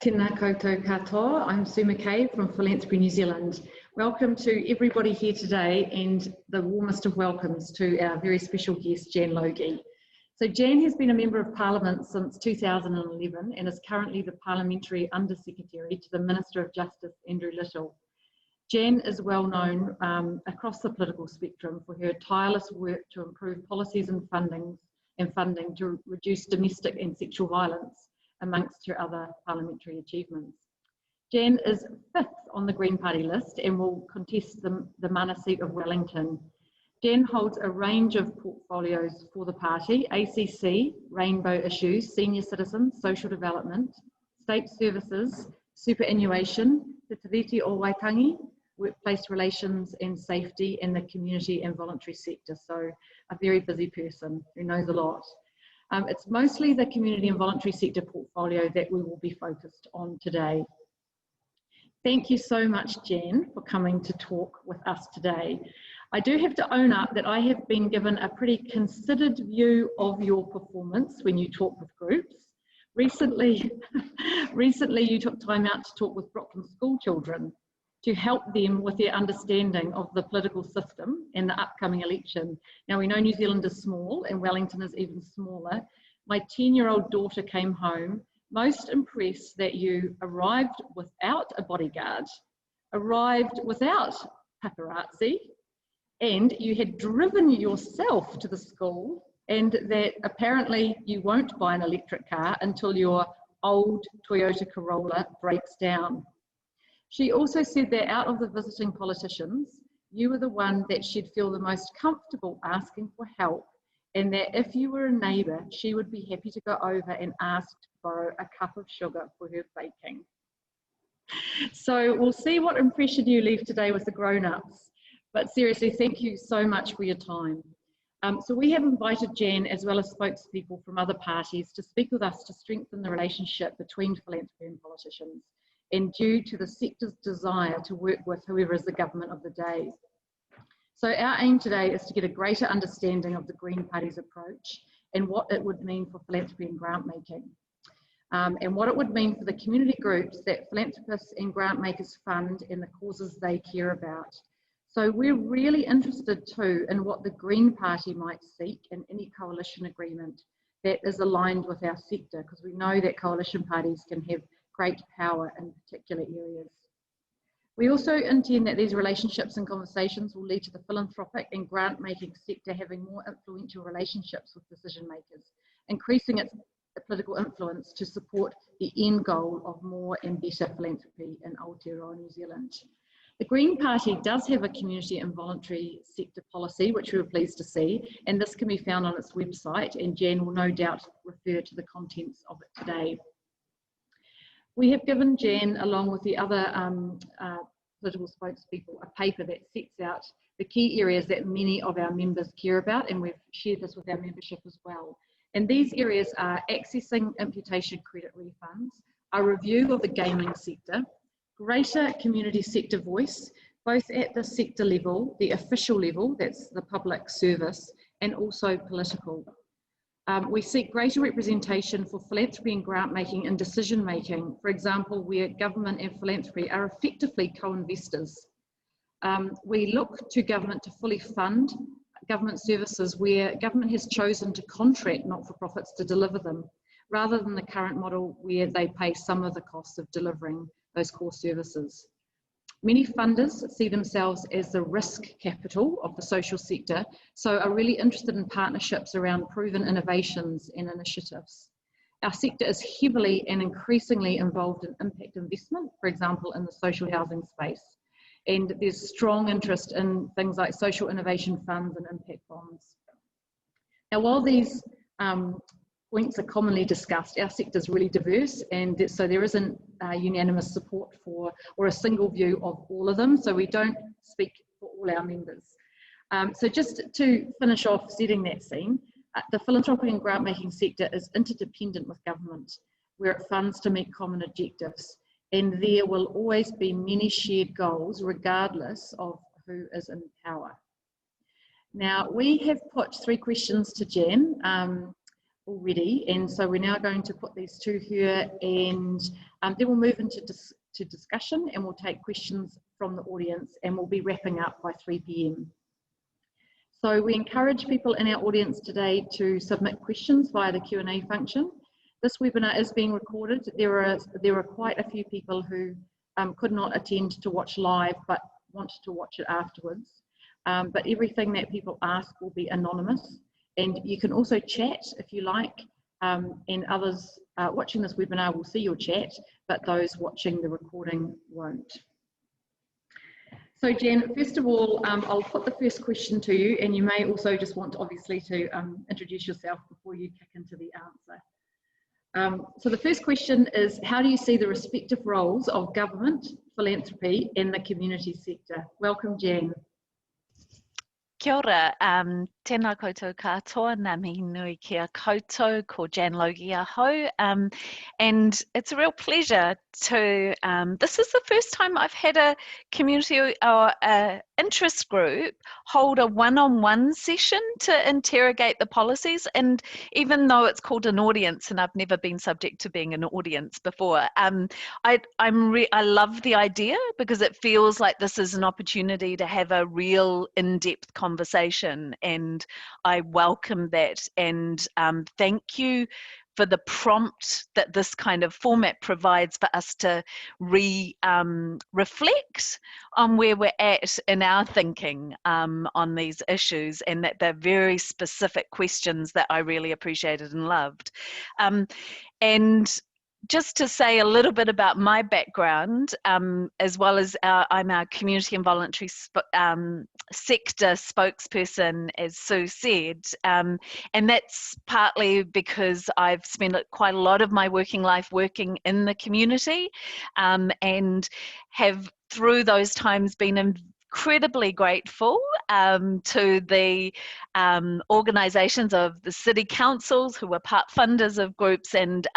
Tēnā koutou katoa. I'm Sue McKay from Philanthropy New Zealand. Welcome to everybody here today and the warmest of welcomes to our very special guest, Jan Logie. So Jan has been a Member of Parliament since 2011 and is currently the Parliamentary Under-Secretary to the Minister of Justice, Andrew Little. Jan is well known across the political spectrum for her tireless work to improve policies and funding to reduce domestic and sexual violence, amongst her other parliamentary achievements. Jan is 5th on the Green Party list and will contest the mana seat of Wellington. Jan holds a range of portfolios for the party: ACC, rainbow issues, senior citizens, social development, state services, superannuation, Te Tiriti o Waitangi, workplace relations and safety, and the community and voluntary sector. So a very busy person who knows a lot. It's mostly the community and voluntary sector portfolio that we will be focused on today. Thank you so much, Jan, for coming to talk with us today. I do have to own up that I have been given a pretty considered view of your performance when you talk with groups. Recently you took time out to talk with Brooklyn school children to help them with their understanding of the political system and the upcoming election. Now, we know New Zealand is small and Wellington is even smaller. My 10-year-old daughter came home most impressed that you arrived without a bodyguard, arrived without paparazzi, and you had driven yourself to the school, and that apparently you won't buy an electric car until your old Toyota Corolla breaks down. She also said that out of the visiting politicians, you were the one that she'd feel the most comfortable asking for help, and that if you were a neighbour, she would be happy to go over and ask to borrow a cup of sugar for her baking. So we'll see what impression you leave today with the grown-ups. But seriously, thank you so much for your time. So we have invited Jan, as well as spokespeople from other parties, to speak with us to strengthen the relationship between philanthropy and politicians, and due to the sector's desire to work with whoever is the government of the day. So our aim today is to get a greater understanding of the Green Party's approach and what it would mean for philanthropy and grant making, and what it would mean for the community groups that philanthropists and grant makers fund and the causes they care about. So we're really interested too in what the Green Party might seek in any coalition agreement that is aligned with our sector, because we know that coalition parties can have great power in particular areas. We also intend that these relationships and conversations will lead to the philanthropic and grant-making sector having more influential relationships with decision makers, increasing its political influence to support the end goal of more and better philanthropy in Aotearoa New Zealand. The Green Party does have a community and voluntary sector policy, which we were pleased to see, and this can be found on its website, and Jan will no doubt refer to the contents of it today. We have given Jan, along with the other political spokespeople, a paper that sets out the key areas that many of our members care about, and we've shared this with our membership as well. And these areas are accessing imputation credit refunds, a review of the gaming sector, greater community sector voice, both at the sector level, the official level, that's the public service, and also political. We seek greater representation for philanthropy and grant making and decision making, for example, where government and philanthropy are effectively co-investors. We look to government to fully fund government services where government has chosen to contract not-for-profits to deliver them, rather than the current model where they pay some of the costs of delivering those core services. Many funders see themselves as the risk capital of the social sector, so are really interested in partnerships around proven innovations and initiatives. Our sector is heavily and increasingly involved in impact investment, for example, in the social housing space. And there's strong interest in things like social innovation funds and impact bonds. Now, while these points are commonly discussed, our sector is really diverse, and so there isn't unanimous support for or a single view of all of them, so we don't speak for all our members. So just to finish off setting that scene, the philanthropic and grant-making sector is interdependent with government, where it funds to meet common objectives, and there will always be many shared goals regardless of who is in power. Now, we have put 3 questions to Jan. already, and so we're now going to put these to her, and then we'll move into discussion, and we'll take questions from the audience, and we'll be wrapping up by 3 p.m. So we encourage people in our audience today to submit questions via the Q&A function. This webinar is being recorded. There are quite a few people who could not attend to watch live, but wanted to watch it afterwards. But everything that people ask will be anonymous. And you can also chat if you like, and others watching this webinar will see your chat, but those watching the recording won't. So Jen, first of all, I'll put the first question to you, and you may also just want obviously to introduce yourself before you kick into the answer. So the first question is, how do you see the respective roles of government, philanthropy, and the community sector? Welcome, Jen. Kia ora, tēnā koutou katoa, ngā mihi nui kia koutou, ko Jan Logie aho, and it's a real pleasure to, this is the first time I've had a community or interest group hold a one-on-one session to interrogate the policies, and even though it's called an audience, and I've never been subject to being an audience before, I love the idea because it feels like this is an opportunity to have a real in-depth conversation, and I welcome that, and thank you for the prompt that this kind of format provides for us to reflect on where we're at in our thinking on these issues, and that they're very specific questions that I really appreciated and loved. And just to say a little bit about my background, as well as I'm our community and voluntary sector spokesperson, as Sue said, and that's partly because I've spent quite a lot of my working life working in the community, and have through those times been incredibly grateful to the organisations of the city councils who were part funders of groups and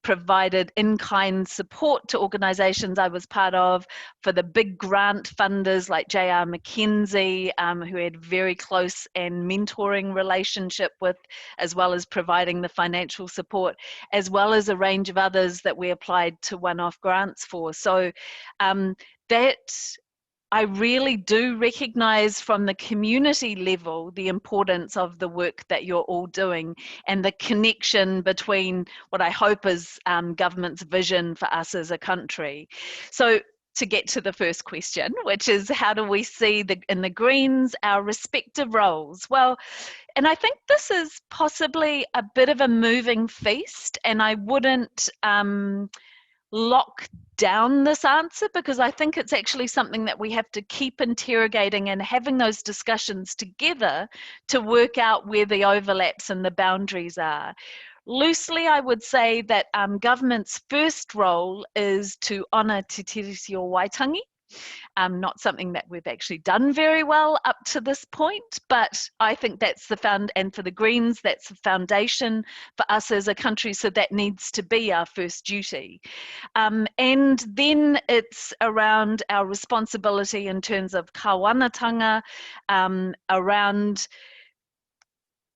provided in-kind support to organisations I was part of, for the big grant funders like J.R. Mackenzie, who had very close and mentoring relationship with, as well as providing the financial support, as well as a range of others that we applied to one-off grants for. So that I really do recognise from the community level the importance of the work that you're all doing, and the connection between what I hope is government's vision for us as a country. So to get to the first question, which is how do we see in the Greens our respective roles? Well, and I think this is possibly a bit of a moving feast, and I wouldn't lock down this answer, because I think it's actually something that we have to keep interrogating and having those discussions together to work out where the overlaps and the boundaries are. Loosely, I would say that government's first role is to honour Te Tiriti o Waitangi. Not something that we've actually done very well up to this point, but I think that's and for the Greens, that's the foundation for us as a country, so that needs to be our first duty. And then it's around our responsibility in terms of kāwanatanga, around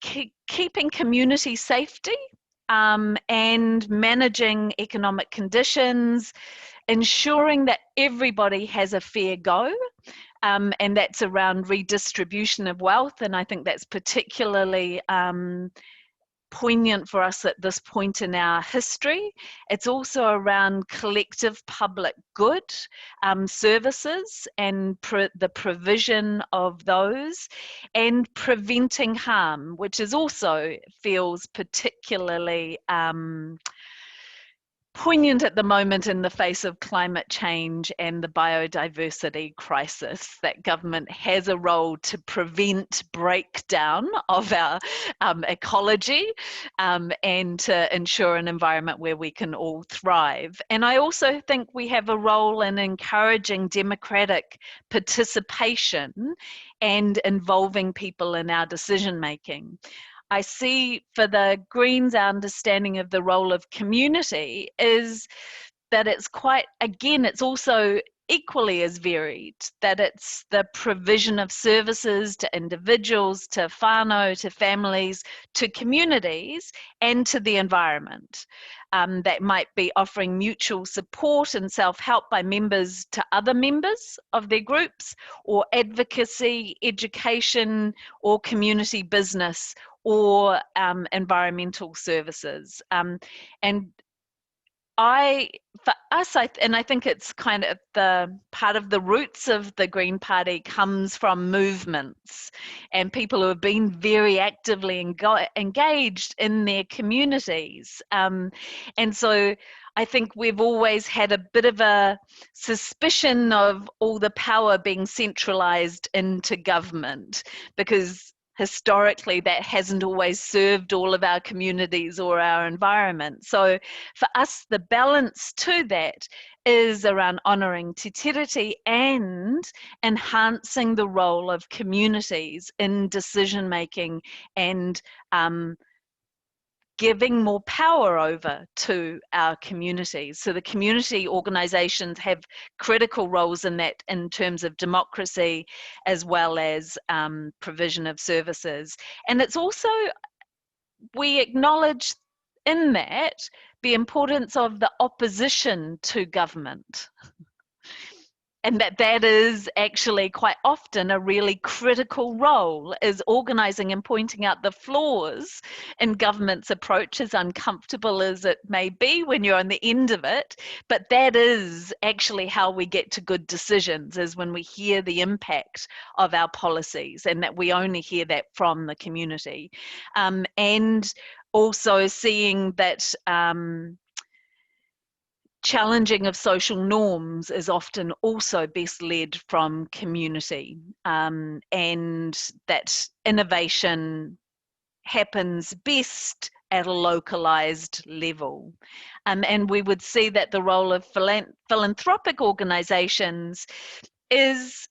keeping community safety, and managing economic conditions, ensuring that everybody has a fair go, and that's around redistribution of wealth, and I think that's particularly poignant for us at this point in our history. It's also around collective public good services and the provision of those, and preventing harm, which is also feels particularly poignant at the moment in the face of climate change and the biodiversity crisis, that government has a role to prevent breakdown of our ecology, and to ensure an environment where we can all thrive. And I also think we have a role in encouraging democratic participation and involving people in our decision making. I see for the Greens, our understanding of the role of community is that it's quite, again, it's also equally as varied, that it's the provision of services to individuals, to whānau, to families, to communities, and to the environment. That might be offering mutual support and self-help by members to other members of their groups, or advocacy, education, or community business, or environmental services. And for us, and I think it's kind of the part of the roots of the Green Party comes from movements and people who have been very actively engaged in their communities. And so I think we've always had a bit of a suspicion of all the power being centralised into government, because historically that hasn't always served all of our communities or our environment. So for us, the balance to that is around honouring te tiriti and enhancing the role of communities in decision making and giving more power over to our communities. So the community organisations have critical roles in that, in terms of democracy as well as provision of services. And it's also, we acknowledge in that the importance of the opposition to government. And that is actually quite often a really critical role, is organising and pointing out the flaws in government's approach, as uncomfortable as it may be when you're on the end of it. But that is actually how we get to good decisions, is when we hear the impact of our policies, and that we only hear that from the community. And also seeing that challenging of social norms is often also best led from community, and that innovation happens best at a localized level. And we would see that the role of philanthropic organizations is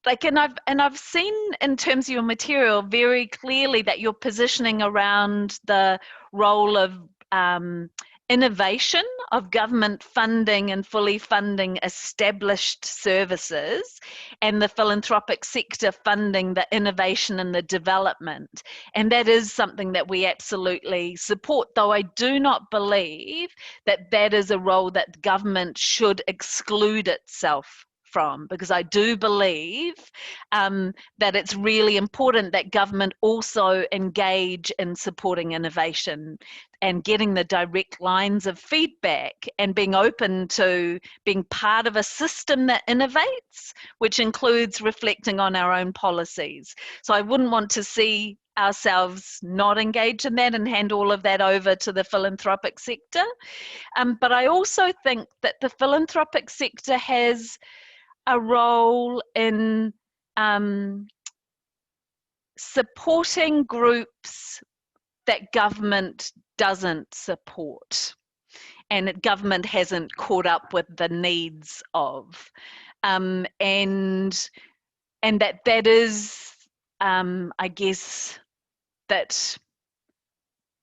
like, and I've seen in terms of your material very clearly that you're positioning around the role of innovation, of government funding and fully funding established services, and the philanthropic sector funding the innovation and the development. And that is something that we absolutely support, though I do not believe that that is a role that government should exclude itself from, because I do believe that it's really important that government also engage in supporting innovation and getting the direct lines of feedback and being open to being part of a system that innovates, which includes reflecting on our own policies. So I wouldn't want to see ourselves not engage in that and hand all of that over to the philanthropic sector. But I also think that the philanthropic sector has a role in supporting groups that government doesn't support and that government hasn't caught up with the needs of, and that is, I guess, that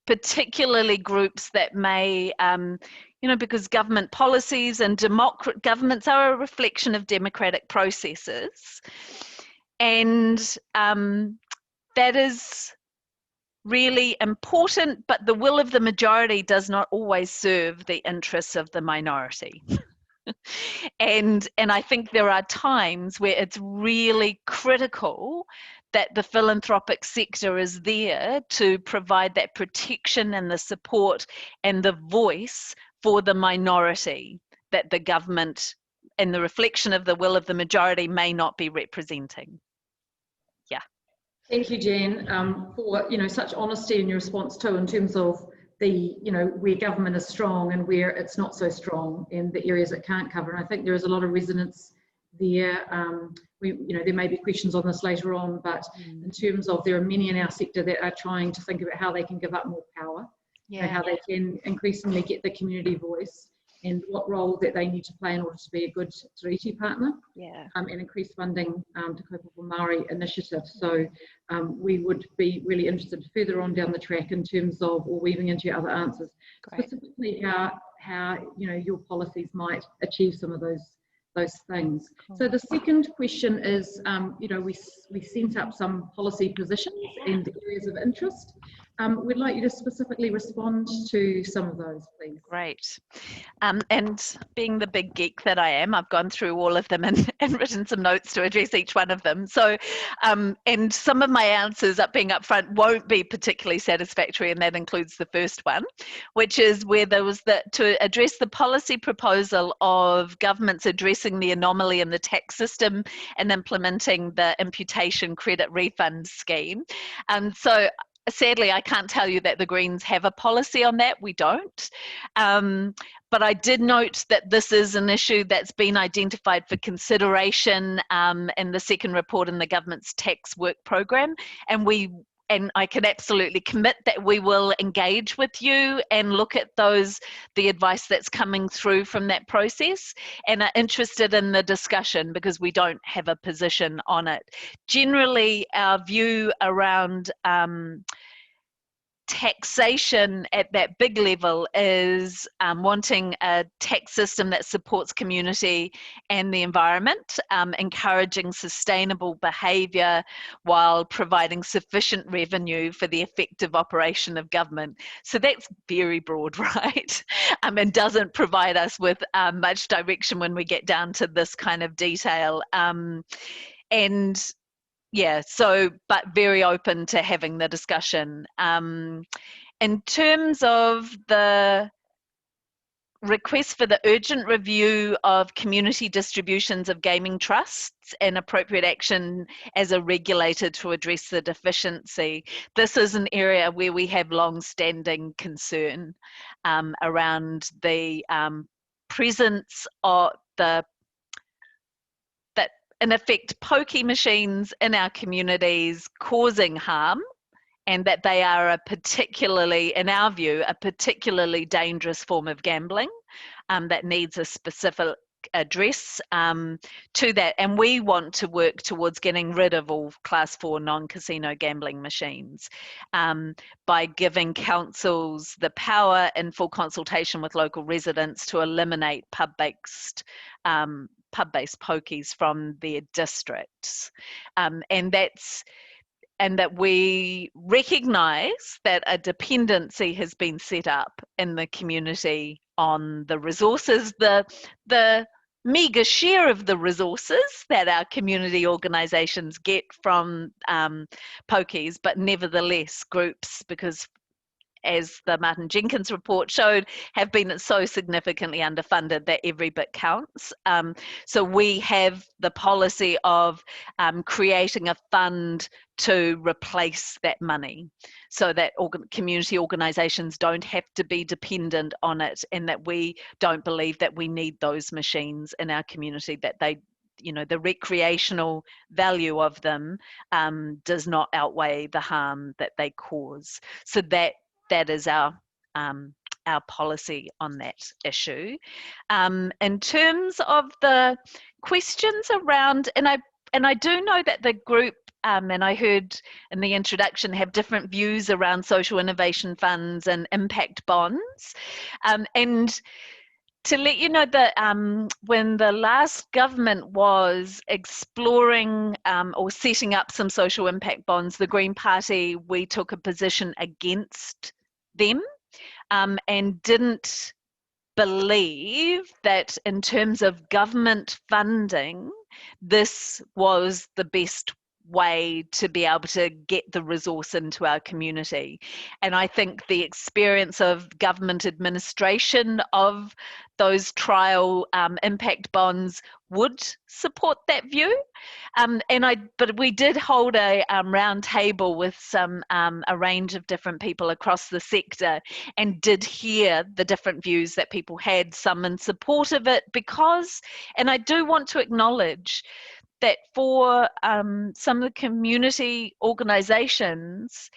particularly groups that may, because government policies and governments are a reflection of democratic processes, and that is really important, but the will of the majority does not always serve the interests of the minority. And I think there are times where it's really critical that the philanthropic sector is there to provide that protection and the support and the voice for the minority that the government and the reflection of the will of the majority may not be representing. Yeah. Thank you, Jan, for such honesty in your response too, in terms of the where government is strong and where it's not so strong, and the areas it can't cover. And I think there is a lot of resonance there. There may be questions on this later on, but in terms of, there are many in our sector that are trying to think about how they can give up more power, how they can increasingly get the community voice, and what role that they need to play in order to be a good treaty partner, and increase funding to Kaupapa Māori initiatives. So we would be really interested further on down the track in terms of, or weaving into your other answers, specifically how your policies might achieve some of those those things. Cool. So the second question is, you know, we sent up some policy positions and areas of interest. We'd like you to specifically respond to some of those, please. Great. And being the big geek that I am, I've gone through all of them and written some notes to address each one of them. So, and some of my answers being upfront won't be particularly satisfactory, and that includes the first one, which is where there was to address the policy proposal of governments addressing the anomaly in the tax system and implementing the imputation credit refund scheme. So sadly, I can't tell you that the Greens have a policy on that. We don't. But I did note that this is an issue that's been identified for consideration in the second report in the government's tax work program. And I can absolutely commit that we will engage with you and look at the advice that's coming through from that process, and are interested in the discussion because we don't have a position on it. Generally, our view around taxation at that big level is wanting a tax system that supports community and the environment, encouraging sustainable behaviour while providing sufficient revenue for the effective operation of government. So that's very broad, right? And doesn't provide us with much direction when we get down to this kind of detail. And yeah, so, but very open to having the discussion. In terms of the request for the urgent review of community distributions of gaming trusts and appropriate action as a regulator to address the deficiency, this is an area where we have long-standing concern around the presence of in effect, pokie machines in our communities causing harm, and that they are in our view, a particularly dangerous form of gambling that needs a specific address to that. And we want to work towards getting rid of all Class 4 non-casino gambling machines by giving councils the power, in full consultation with local residents, to eliminate pub-based pokies from their districts. And that we recognise that a dependency has been set up in the community on the resources, the meagre share of the resources that our community organisations get from pokies, but nevertheless groups, because as the Martin Jenkins report showed, have been so significantly underfunded that every bit counts. So we have the policy of creating a fund to replace that money, so that community organisations don't have to be dependent on it, and that we don't believe that we need those machines in our community, that they, you know, the recreational value of them does not outweigh the harm that they cause. So that is our policy on that issue. In terms of the questions around, and I do know that the group, and I heard in the introduction, have different views around social innovation funds and impact bonds. And to let you know that when the last government was exploring or setting up some social impact bonds, the Green Party, we took a position against them and didn't believe that in terms of government funding, this was the best way to be able to get the resource into our community. And I think the experience of government administration of those trial impact bonds would support that view. But we did hold a round table with a range of different people across the sector, and did hear the different views that people had, some in support of it, because, and I do want to acknowledge that for some of the community organisations,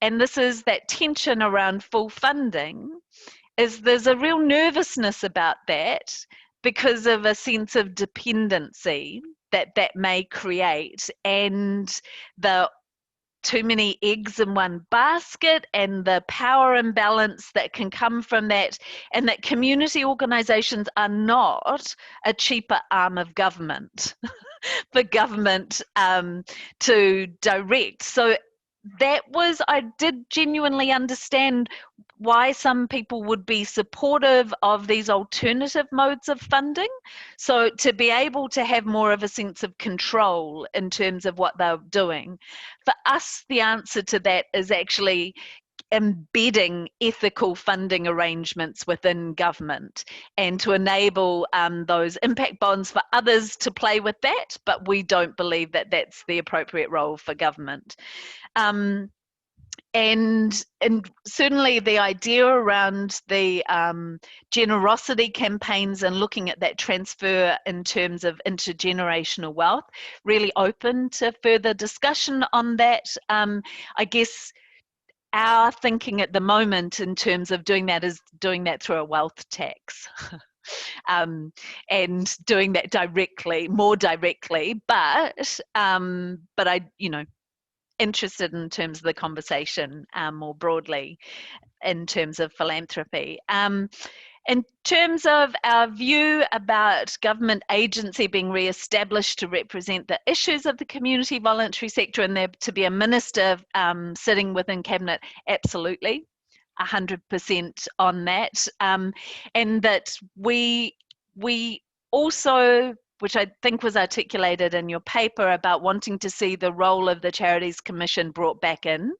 and this is that tension around full funding, is there's a real nervousness about that because of a sense of dependency that may create, and too many eggs in one basket, and the power imbalance that can come from that, and that community organisations are not a cheaper arm of government for government to direct. So I did genuinely understand why some people would be supportive of these alternative modes of funding. So to be able to have more of a sense of control in terms of what they're doing. For us, the answer to that is actually embedding ethical funding arrangements within government, and to enable those impact bonds for others to play with that, but we don't believe that that's the appropriate role for government. And certainly the idea around the generosity campaigns and looking at that transfer in terms of intergenerational wealth, really open to further discussion on that. I guess our thinking at the moment in terms of doing that is doing that through a wealth tax. And doing that more directly, but I, interested in terms of the conversation more broadly in terms of philanthropy. In terms of our view about government agency being re-established to represent the issues of the community voluntary sector, and there to be a minister sitting within cabinet, absolutely, 100% on that, and that we also, which I think was articulated in your paper, about wanting to see the role of the Charities Commission brought back in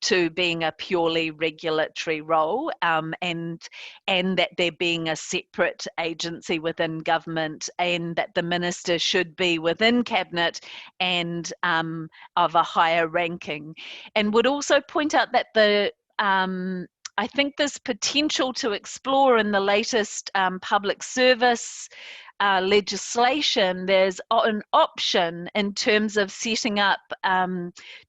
to being a purely regulatory role, and that there being a separate agency within government, and that the minister should be within cabinet and of a higher ranking. And would also point out that I think there's potential to explore in the latest public service legislation. There's an option in terms of setting up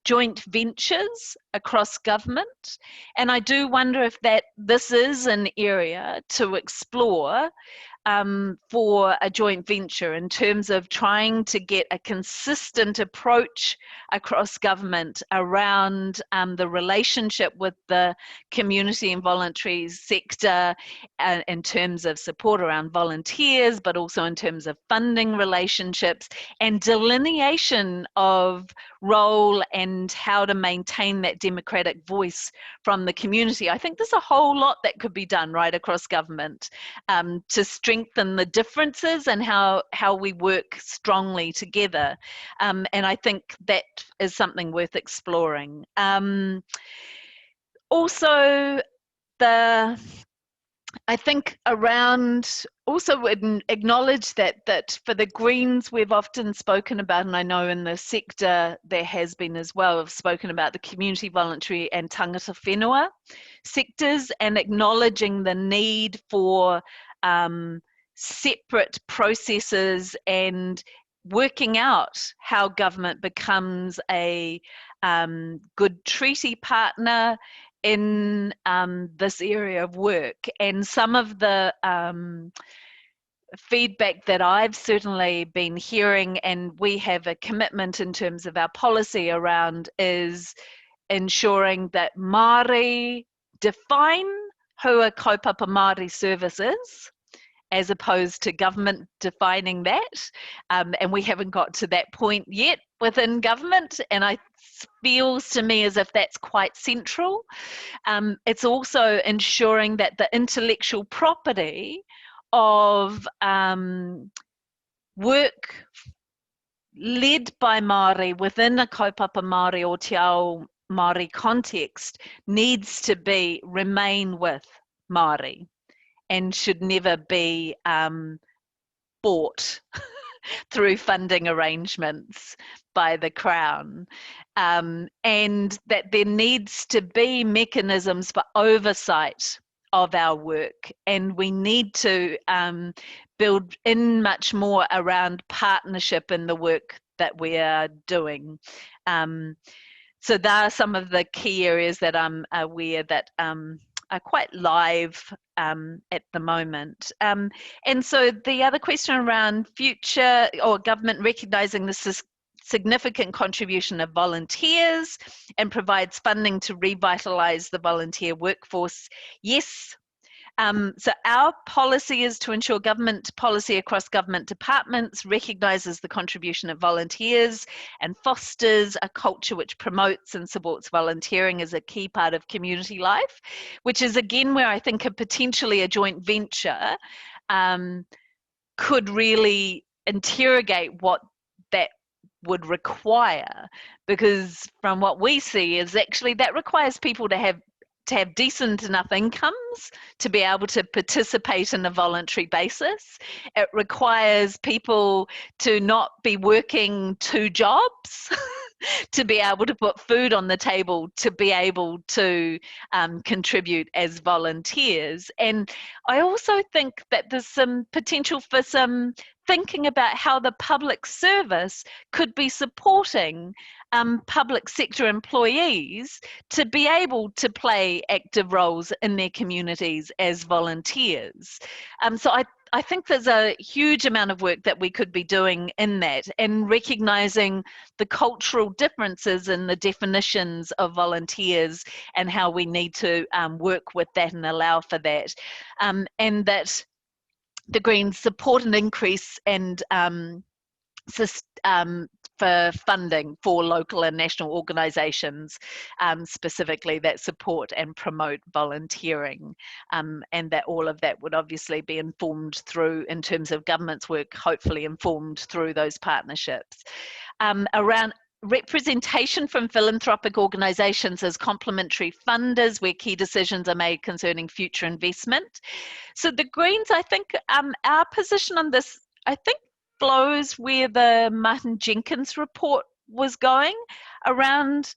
joint ventures across government, and I do wonder if this is an area to explore for a joint venture, in terms of trying to get a consistent approach across government around the relationship with the community and voluntary sector, in terms of support around volunteers, but also in terms of funding relationships and delineation of role and how to maintain that democratic voice from the community. I think there's a whole lot that could be done right across government to strengthen the differences and how we work strongly together. And I think that is something worth exploring. Also, I think around, also would acknowledge that for the Greens, we've often spoken about, and I know in the sector there has been as well, have spoken about the community, voluntary and tangata whenua sectors, and acknowledging the need for separate processes and working out how government becomes a good treaty partner in this area of work. And some of the feedback that I've certainly been hearing, and we have a commitment in terms of our policy around, is ensuring that Māori define who a kaupapa Māori service is, as opposed to government defining that. And we haven't got to that point yet within government, and it feels to me as if that's quite central. It's also ensuring that the intellectual property of work led by Māori within a kaupapa Māori or te ao Māori context needs to remain with Māori, and should never be bought through funding arrangements by the Crown, and that there needs to be mechanisms for oversight of our work, and we need to build in much more around partnership in the work that we are doing. So there are some of the key areas that I'm aware that are quite live at the moment. And so the other question around future, or government recognising the significant contribution of volunteers and provides funding to revitalise the volunteer workforce. Yes. So our policy is to ensure government policy across government departments recognises the contribution of volunteers and fosters a culture which promotes and supports volunteering as a key part of community life, which is again where I think potentially a joint venture could really interrogate what that would require, because from what we see is actually that requires people to have decent enough incomes to be able to participate in a voluntary basis. It requires people to not be working 2 jobs to be able to put food on the table, to be able to contribute as volunteers. And I also think that there's some potential for some thinking about how the public service could be supporting public sector employees to be able to play active roles in their communities as volunteers. So I think there's a huge amount of work that we could be doing in that, and recognising the cultural differences in the definitions of volunteers and how we need to work with that and allow for that. And that the Greens support an increase and for funding for local and national organisations, specifically that support and promote volunteering, and that all of that would obviously be informed through, in terms of government's work, hopefully informed through those partnerships. Around representation from philanthropic organisations as complementary funders where key decisions are made concerning future investment. So the Greens, I think, our position on this, I think, flows where the Martin Jenkins report was going, around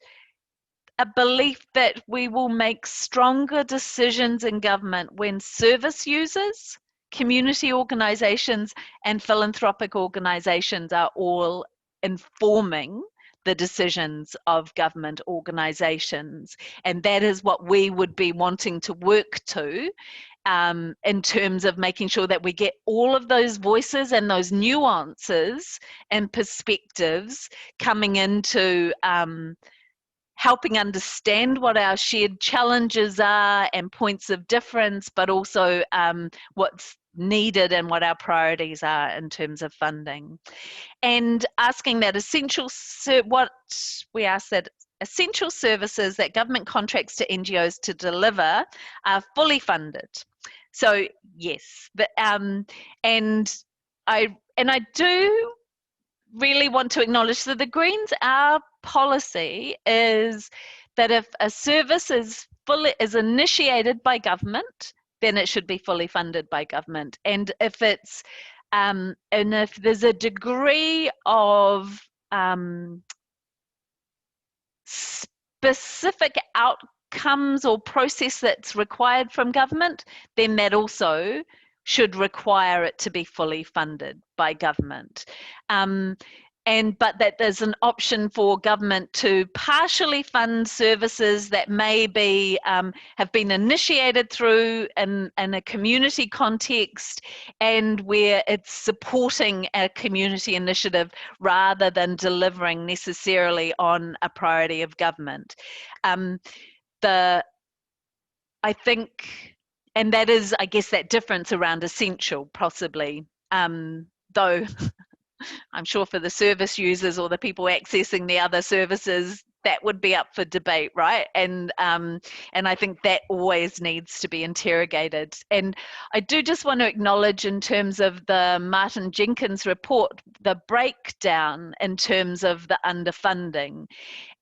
a belief that we will make stronger decisions in government when service users, community organisations and philanthropic organisations are all informing the decisions of government organisations. And that is what we would be wanting to work to, in terms of making sure that we get all of those voices and those nuances and perspectives coming into helping understand what our shared challenges are and points of difference, but also what's needed and what our priorities are in terms of funding. And asking that essential services that government contracts to NGOs to deliver are fully funded. So yes, and I do really want to acknowledge that the Greens, our policy is that if a service is initiated by government, then it should be fully funded by government. And if it's and if there's a degree of specific outcomes or process that's required from government, then that also should require it to be fully funded by government. But that there's an option for government to partially fund services that may be have been initiated through in a community context, and where it's supporting a community initiative rather than delivering necessarily on a priority of government. I think, and that is, I guess, that difference around essential, possibly, though I'm sure for the service users or the people accessing the other services, that would be up for debate, right? And I think that always needs to be interrogated. And I do just want to acknowledge, in terms of the Martin Jenkins report, the breakdown in terms of the underfunding,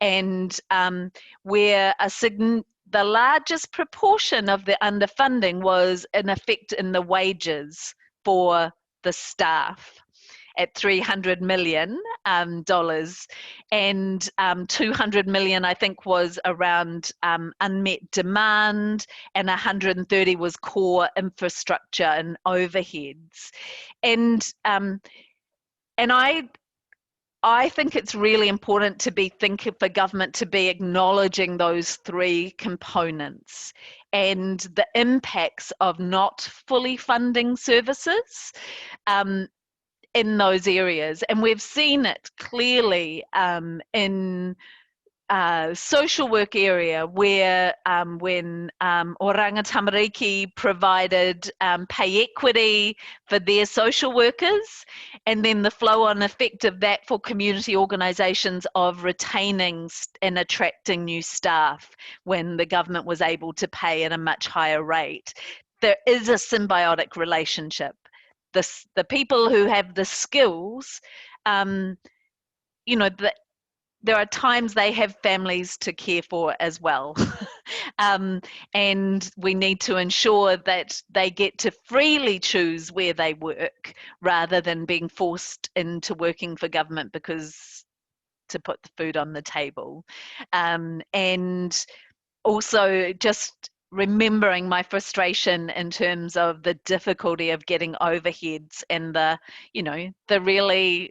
and where the largest proportion of the underfunding was in effect in the wages for the staff at $300 million, and 200 million, I think, was around unmet demand, and 130 was core infrastructure and overheads. And I think it's really important to be thinking for government to be acknowledging those 3 components and the impacts of not fully funding services. in those areas, and we've seen it clearly in social work area where when Oranga Tamariki provided pay equity for their social workers, and then the flow-on effect of that for community organisations of retaining and attracting new staff when the government was able to pay at a much higher rate. There is a symbiotic relationship. The people who have the skills, you know, there are times they have families to care for as well. And we need to ensure that they get to freely choose where they work rather than being forced into working for government because to put the food on the table. And also just remembering my frustration in terms of the difficulty of getting overheads and the, you know, the really,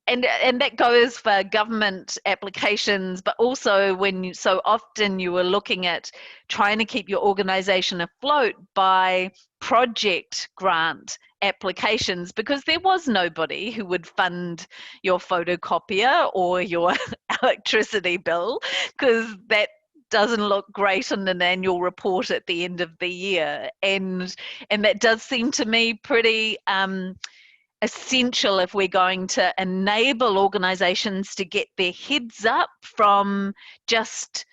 and that goes for government applications, but also when you, so often you were looking at trying to keep your organisation afloat by project grant applications, because there was nobody who would fund your photocopier or your electricity bill, because that doesn't look great on an annual report at the end of the year. And that does seem to me pretty essential if we're going to enable organisations to get their heads up from just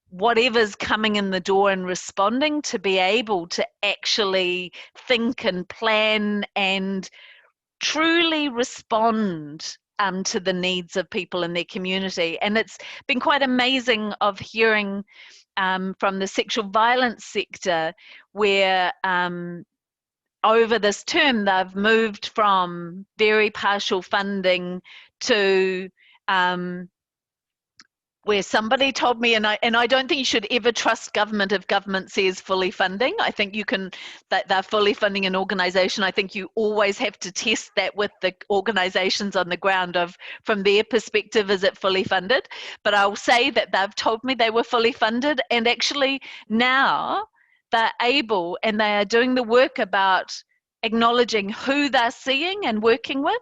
whatever's coming in the door and responding, to be able to actually think and plan and truly respond to the needs of people in their community. And it's been quite amazing of hearing from the sexual violence sector where over this term, they've moved from very partial funding to where somebody told me, and I don't think you should ever trust government if government says fully funding. I think you can, that they're fully funding an organisation. I think you always have to test that with the organisations on the ground of, from their perspective, is it fully funded? But I'll say that they've told me they were fully funded, and actually now they're able, and they are doing the work about acknowledging who they're seeing and working with,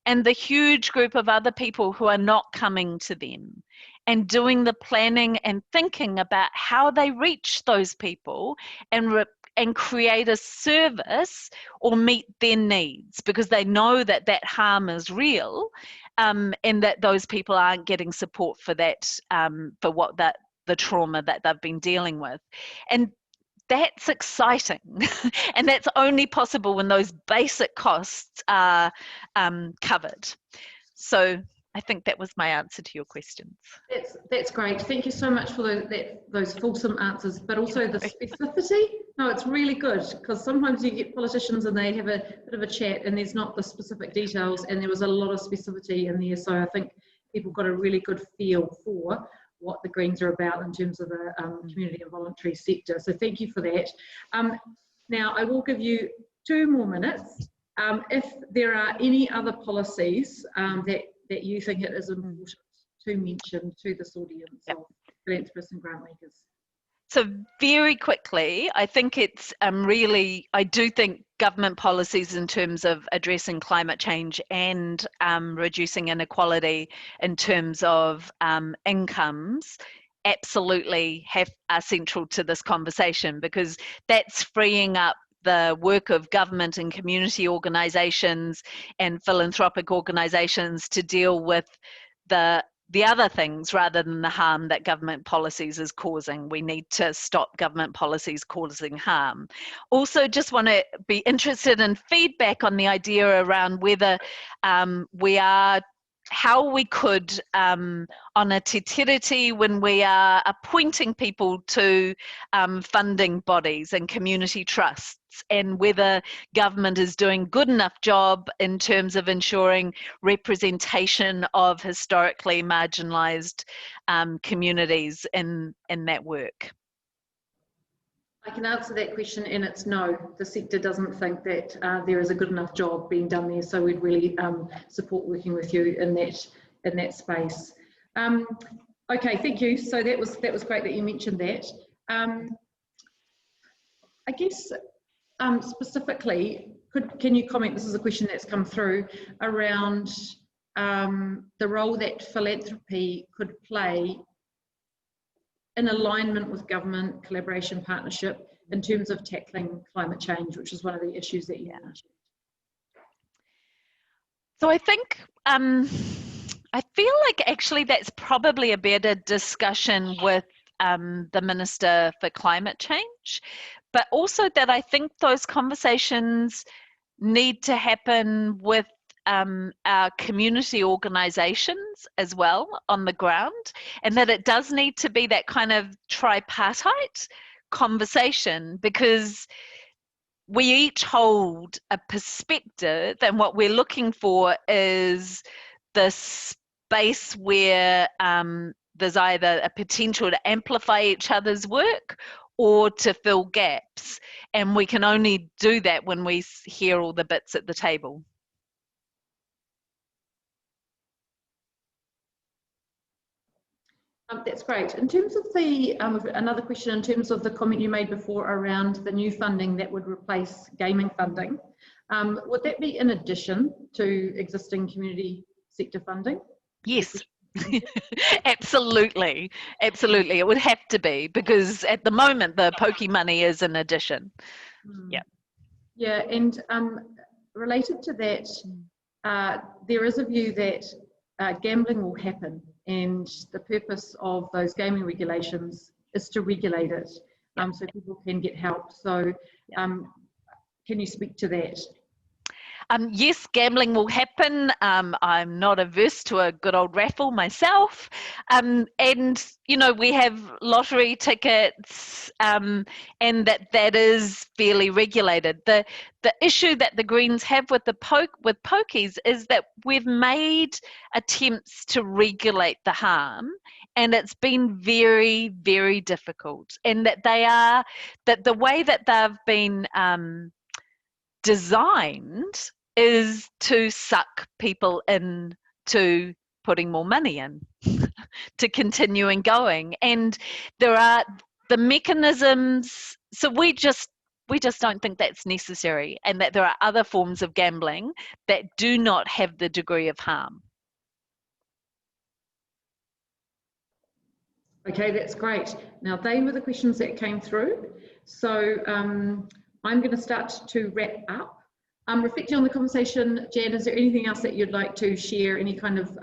and the huge group of other people who are not coming to them, and doing the planning and thinking about how they reach those people and create a service or meet their needs, because they know that that harm is real, and that those people aren't getting support for that, for what the trauma that they've been dealing with. And that's exciting. And that's only possible when those basic costs are covered. So I think that was my answer to your questions. That's great. Thank you so much for those fulsome answers, but also the specificity. No, it's really good, because sometimes you get politicians and they have a bit of a chat and there's not the specific details, and there was a lot of specificity in there. So I think people got a really good feel for what the Greens are about in terms of the community and voluntary sector. So thank you for that. Now I will give you 2 more minutes. If there are any other policies that you think it is important to mention to this audience of philanthropists and grant makers. So very quickly, I think it's really, I do think government policies in terms of addressing climate change and reducing inequality in terms of incomes absolutely are central to this conversation, because that's freeing up the work of government and community organisations and philanthropic organisations to deal with the other things rather than the harm that government policies is causing. We need to stop government policies causing harm. Also, just want to be interested in feedback on the idea around whether how we could, on a te tiriti, when we are appointing people to funding bodies and community trusts, and whether government is doing good enough job in terms of ensuring representation of historically marginalised communities in that work. I can answer that question, and it's no. The sector doesn't think that there is a good enough job being done there, so we'd really support working with you in that space. Okay, thank you. So that was great that you mentioned that. I guess specifically, can you comment, this is a question that's come through, around the role that philanthropy could play in alignment with government collaboration partnership in terms of tackling climate change, which is one of the issues that you mentioned. So I think, I feel like actually that's probably a better discussion with the Minister for Climate Change, but also that I think those conversations need to happen with our community organisations as well on the ground, and that it does need to be that kind of tripartite conversation, because we each hold a perspective, and what we're looking for is the space where there's either a potential to amplify each other's work or to fill gaps, and we can only do that when we hear all the bits at the table. That's great. In terms of the, another question in terms of the comment you made before around the new funding that would replace gaming funding, would that be in addition to existing community sector funding? Yes, absolutely, absolutely. It would have to be, because at the moment the pokey money is an addition. Yeah. Yeah, and related to that, there is a view that gambling will happen, and the purpose of those gaming regulations is to regulate it, so people can get help. So can you speak to that? Yes, gambling will happen. I'm not averse to a good old raffle myself. And, you know, we have lottery tickets, and that is fairly regulated. The issue that the Greens have with with pokies is that we've made attempts to regulate the harm, and it's been very, very difficult. And that the way that they've been designed is to suck people in to putting more money in, to continuing going. And there are the mechanisms, so we just don't think that's necessary, and that there are other forms of gambling that do not have the degree of harm. Okay, that's great. Now, they were the questions that came through. So I'm going to start to wrap up. Reflecting on the conversation, Jan, is there anything else that you'd like to share? Any kind of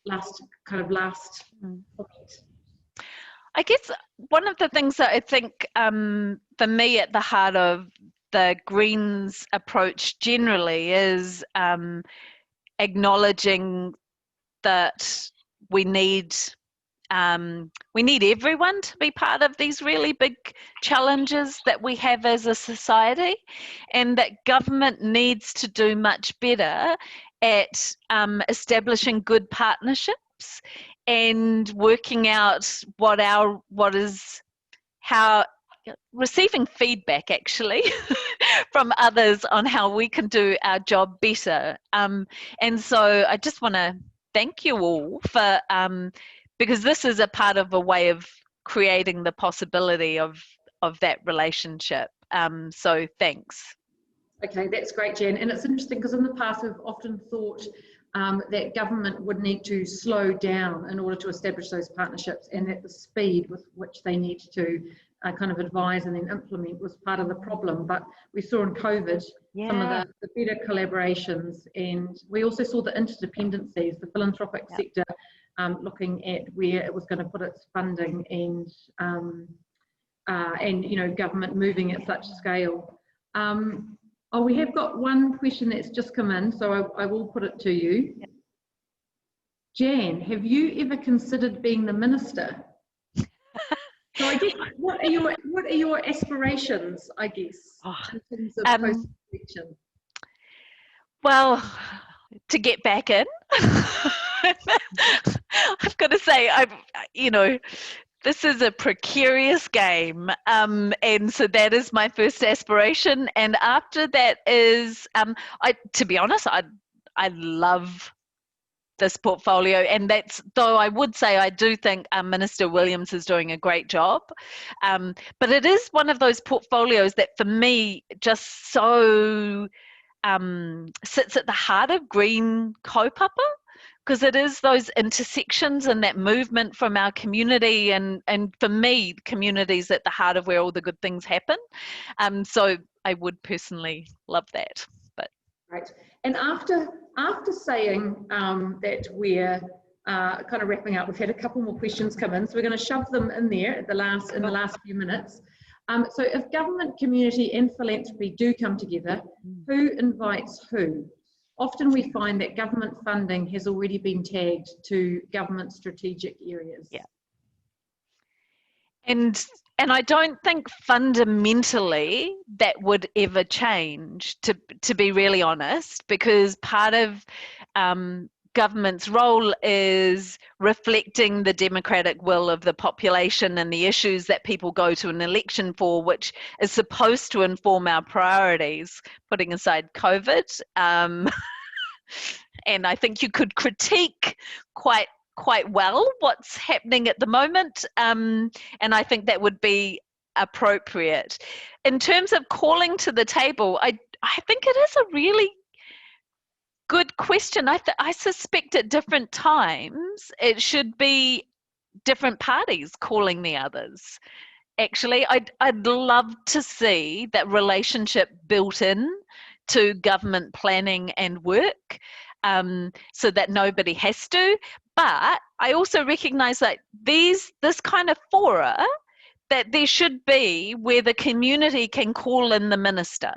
last point? I guess one of the things that I think for me at the heart of the Greens approach generally is acknowledging that we need everyone to be part of these really big challenges that we have as a society, and that government needs to do much better at establishing good partnerships and working out receiving feedback actually from others on how we can do our job better. And so I just want to thank you all for because this is a part of a way of creating the possibility of that relationship. So thanks. Okay, that's great, Jan. And it's interesting because in the past we've often thought that government would need to slow down in order to establish those partnerships, and that the speed with which they need to kind of advise and then implement was part of the problem. But we saw in COVID some of the better collaborations, and we also saw the interdependencies, the philanthropic sector looking at where it was going to put its funding, and you know, government moving at such scale. Oh, we have got one question that's just come in, so I will put it to you. Jan, have you ever considered being the minister? So I guess, what are your aspirations, I guess, in terms of post-election? Well, to get back in. I've got to say, this is a precarious game, and so that is my first aspiration. And after that is, to be honest, I love this portfolio, and that's, though I would say I do think Minister Williams is doing a great job, but it is one of those portfolios that for me just so sits at the heart of green kaupapa, because it is those intersections and that movement from our community, and for me, community's at the heart of where all the good things happen. So I would personally love that. But right. And after saying that we're kind of wrapping up, we've had a couple more questions come in, so we're going to shove them in there at the last few minutes. So if government, community and philanthropy do come together, who invites who? Often we find that government funding has already been tagged to government strategic areas. Yeah. And I don't think fundamentally that would ever change, to be really honest, because part of government's role is reflecting the democratic will of the population and the issues that people go to an election for, which is supposed to inform our priorities, putting aside COVID. And I think you could critique quite well what's happening at the moment, and I think that would be appropriate. In terms of calling to the table, I think it is a really good question. I suspect at different times it should be different parties calling the others. Actually, I'd love to see that relationship built in to government planning and work, so that nobody has to. But I also recognise that this kind of fora, that there should be where the community can call in the minister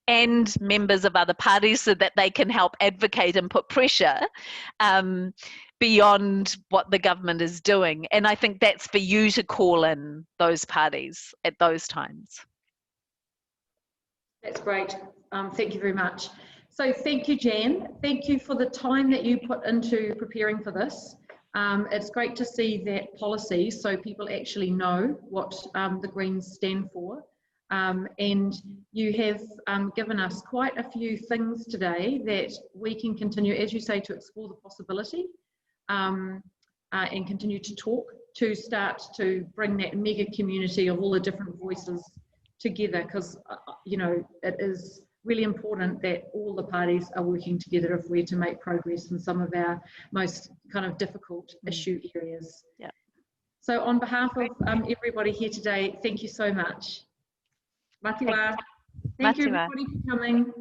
and members of other parties, so that they can help advocate and put pressure beyond what the government is doing. And I think that's for you to call in those parties at those times. That's great. Thank you very much. So thank you, Jan. Thank you for the time that you put into preparing for this. It's great to see that policy, so people actually know what the Greens stand for. And you have given us quite a few things today that we can continue, as you say, to explore the possibility and continue to talk, to start to bring that mega community of all the different voices together, because you know, it is really important that all the parties are working together if we're to make progress in some of our most kind of difficult issue areas. Yeah. So on behalf of everybody here today, thank you so much. Matiwa. Thank you everybody for coming.